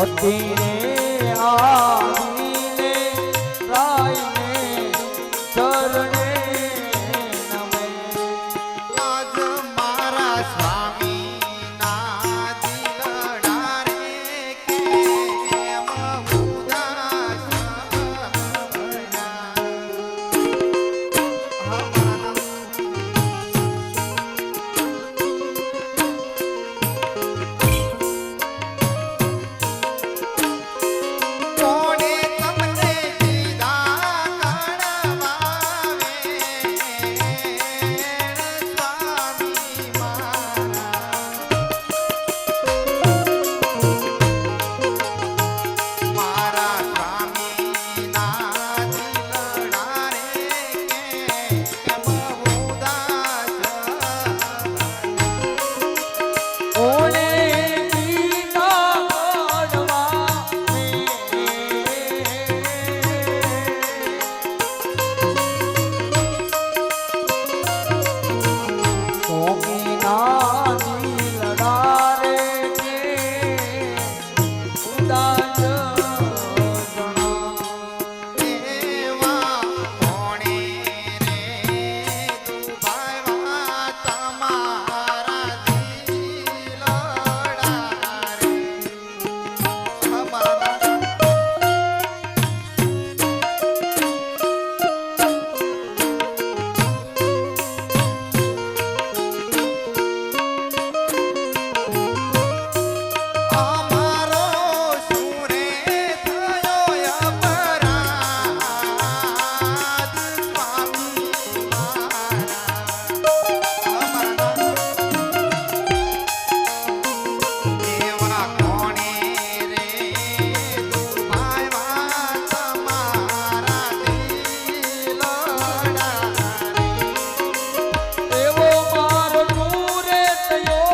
સતીને આવીને રાયને ચરણે નમે. આજ મારા સ્વામી ના દિલડા રે કેમ ઉદાસ ભયા. કોણે તમને દીધા કણવાવે સ્વામી મારા સ્વામી ના દિલડા રે કેમ ઉદાસ કોને દીધા કડવાને. સ્વામીના દિલડા રે કે ઉદાસ જણા. એવા કોણે રે દુભાવ્યા તમારા દિલડા રે. અમારો સુરે થયો અપરાધ સ્વામી એવા કોણે રે દુભાવ્યા તમારા દિલડા રે. એવો મારો નૂરે થયો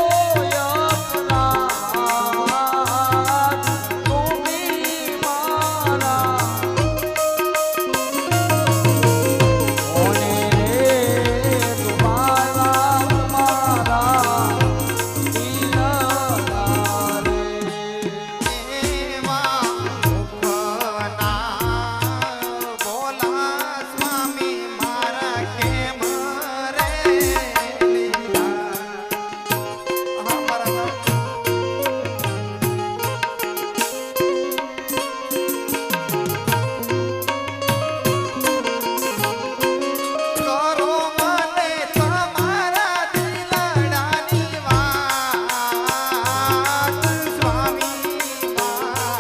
અપરાધ. તુમી મારા કોને રે દુભાવ્યા મારા દિલડા રે. એવા મુખના બોલા સ્વામી મારા કેમ રે લીધા. કરો મને તમારા દિલડાની વાત સ્વામી મારા.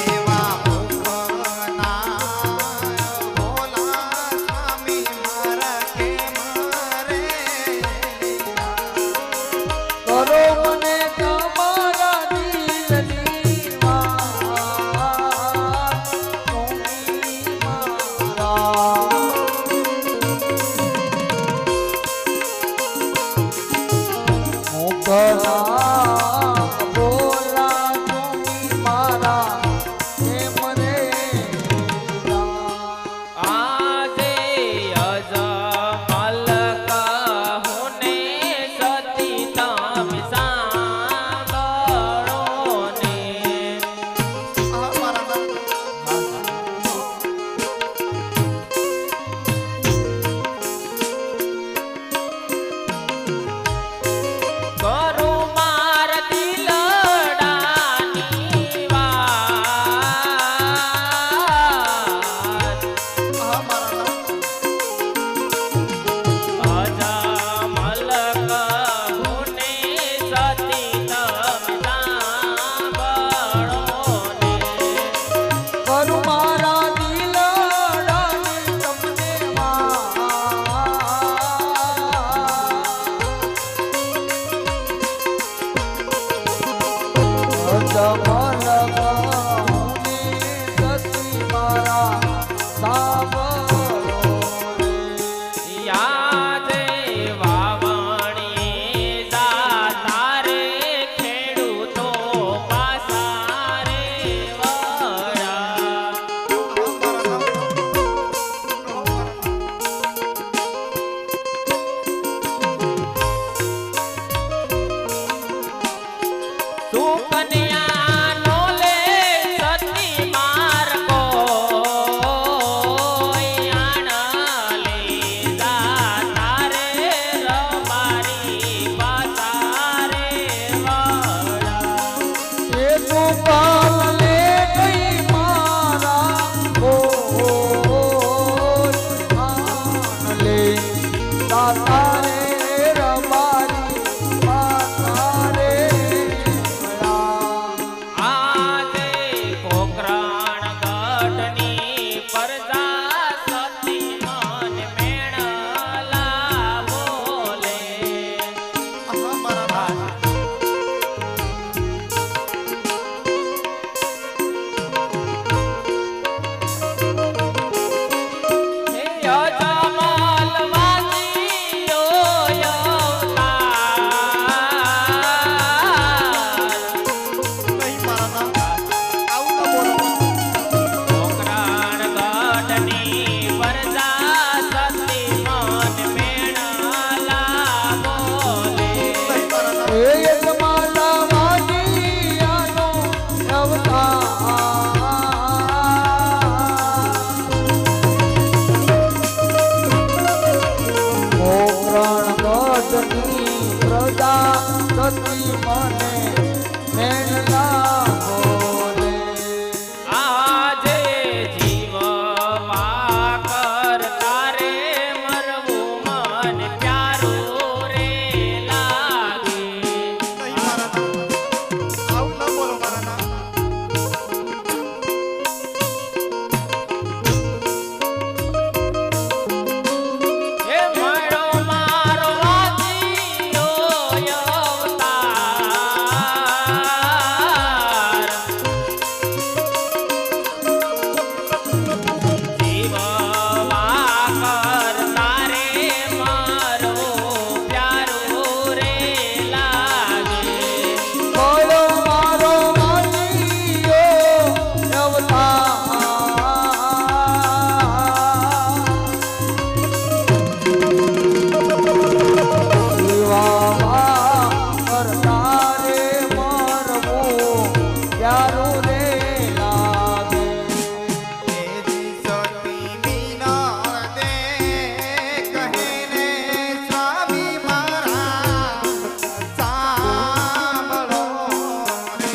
એવા મુખના બોલા સ્વામી મારા કેમ રે લીધા. કરો મને તમારા દિલની વાત. તુમી મારા મુખના બોલા તુમી મારા કેમ રે લીધા. આજે અજમલ કહુને સતી તમે સાંભળો ને. કરું સદા સતી મને મેળના બોલે આજે જીવવા કરતા રે મરવું મન પ્યારું રે લાગે. નહીં મારા નાથ, આવું ન બોલો મારા નાથ. હે મળો મારો વાજીયો અવતાર, જીવવા કરતા રે મરવું પ્યારું રે લાગે. બોલો મારો વાલીયો અવતાર જીવામાં કરતા રે મરવું પ્યારું રે લાગે એજી સતી વિના દે કહે ને સ્વામી મારા સાંભળો રે.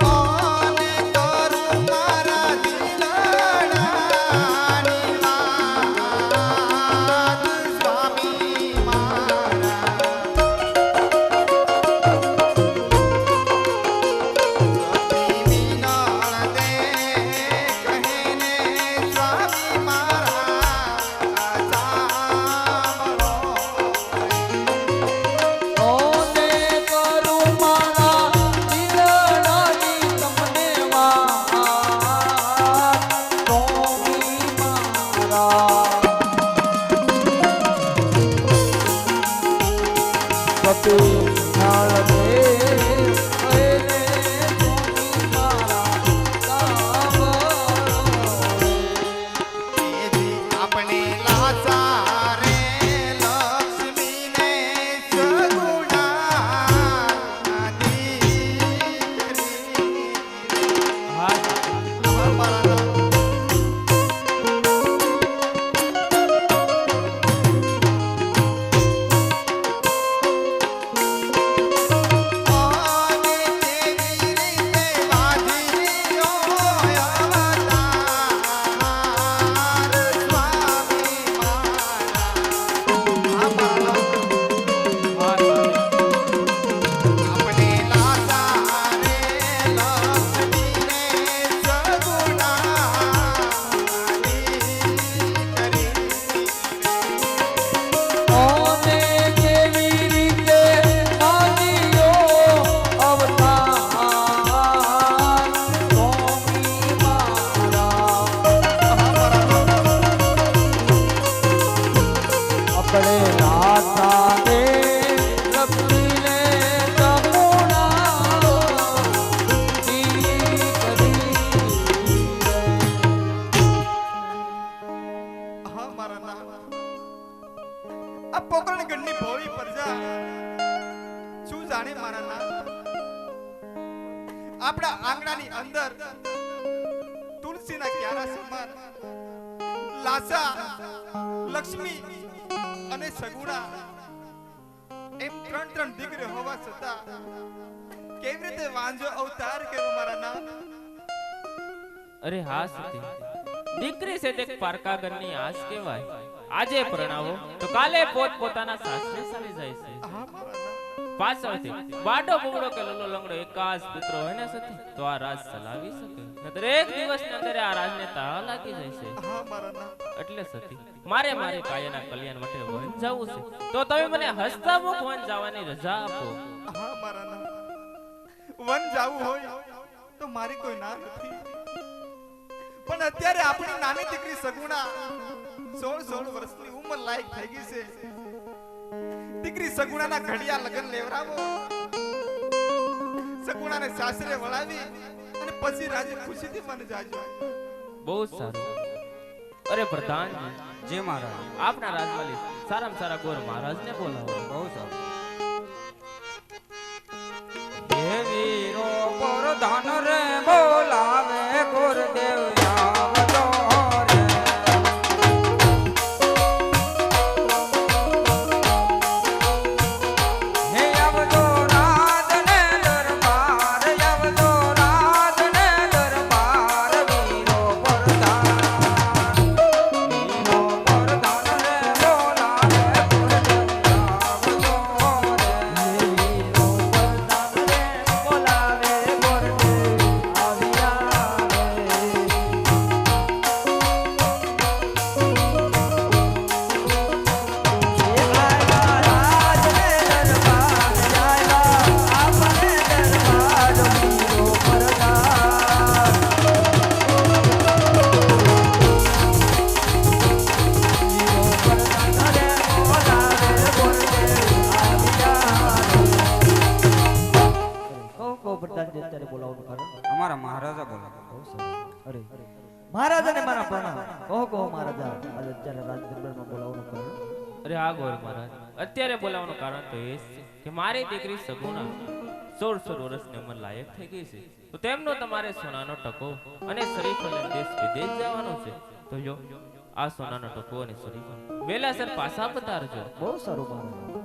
કોને કરું મારા દિલડાની વાત સ્વામી મારા. સતી વિના દે કહે ને સ્વામી મારા સાંભળો ઓને કરું મારા દિલડાની તમને વાત સ્વામી મારા સતી નાળ દે એને સ્વામી મારા સાંભળો એજી આપણે લાસા રે લક્ષ્મીને સગુણા દીકરી. મારા આને કેવી રીતે વાજીયો અવતાર સ્વામી મારા. મારા આપણે લાસા રે લક્ષ્મીને સગુણા દીકરી. ઓને કેવી રીતે માન્યો અવતાર સ્વામી મારા આપણે રાધાને લક્ષ્મીને જમુના હા મારા નાથ, આ પોકરણગઢની ભોળી પ્રજા શું જાણે મારા નાથ. આપણા આંગણાની અંદર તુલસીના ક્યારા સમાન લાસા લક્ષ્મી અને સગુણા એમ ત્રણ ત્રણ દીકરીઓ હોવા છતાં કેવી રીતે વાંજો અવતાર કર્યો મારા નાથ. અરે હા સતી, દીકરી છે તે પારકા ઘરની આશ કહેવાય. આજે પરણાવો તો કાલે પોત પોતાના સાસરે ચાલી જાય છે. હા મારા નાથ. પાછળથી બાડો બુગડો કે લલો લંગડો એકાદ પુત્ર હોય ને સતી તો આ રાજ ચલાવી શકે, નતર એક દિવસની અંદર આ રાજને તાળા લાગી જાય છે. હા મારા નાથ. એટલે સતી મારે કાયાના કલ્યાણ માટે વન જવું છે, તો તમે મને હસ્તમુખ વન જવાની રજા આપો. હા મારા નાથ, વન જાવું હોય તો મારી કોઈ ના નથી, પણ અત્યારે આપણી નાની દીકરી સગુણા 16 વર્ષની ઉંમર લાયક થઈ ગઈ છે. દીકરી સગુણાના ઘડિયા લગન લેવરાવો, સગુણાને સાસરે વળાવી અને પછી રાજે ખુશીથી મને જાજો. બહુ સારું. અરે પ્રધાનજી, જે મહારાજ આપના રાજમાલી સારામાં સારા ગોર મહારાજને બોલાવો. બહુ સારું હે વીરો પરધાન ધન રે બોલાવે ગુરુદેવ આવજો રે હે આવજો રાજ ને દરબાર આવજો રાજ ને દરબાર વીરો પ્રધાન રે બોલાવે ગુરુદેવ આવજો રે બોલાવે ગુરુદેવ આવ્યા અમારા મહારાજા બોલો અરે મહારાજાને મારા પ્રણામ. કહો મહારાજા આજે અત્યારે રાજ દરબારમાં બોલાવવાનું કારણ? અરે હા ગોર મહારાજ, અત્યારે બોલાવવાનું કારણ તો એ જ છે કે મારી દીકરી સગુણા 16 વર્ષની ઉંમર લાયક થઈ ગઈ છે. તો તેમનો તમારે સોનાનો ટકો અને શરીફ અને દેશ વિદેશ જવાનો છે. તો જો આ સોનાનો ટકો અને શરીફ વેલાસર પાછા પધારજો. બહુ સારું મહારાજા.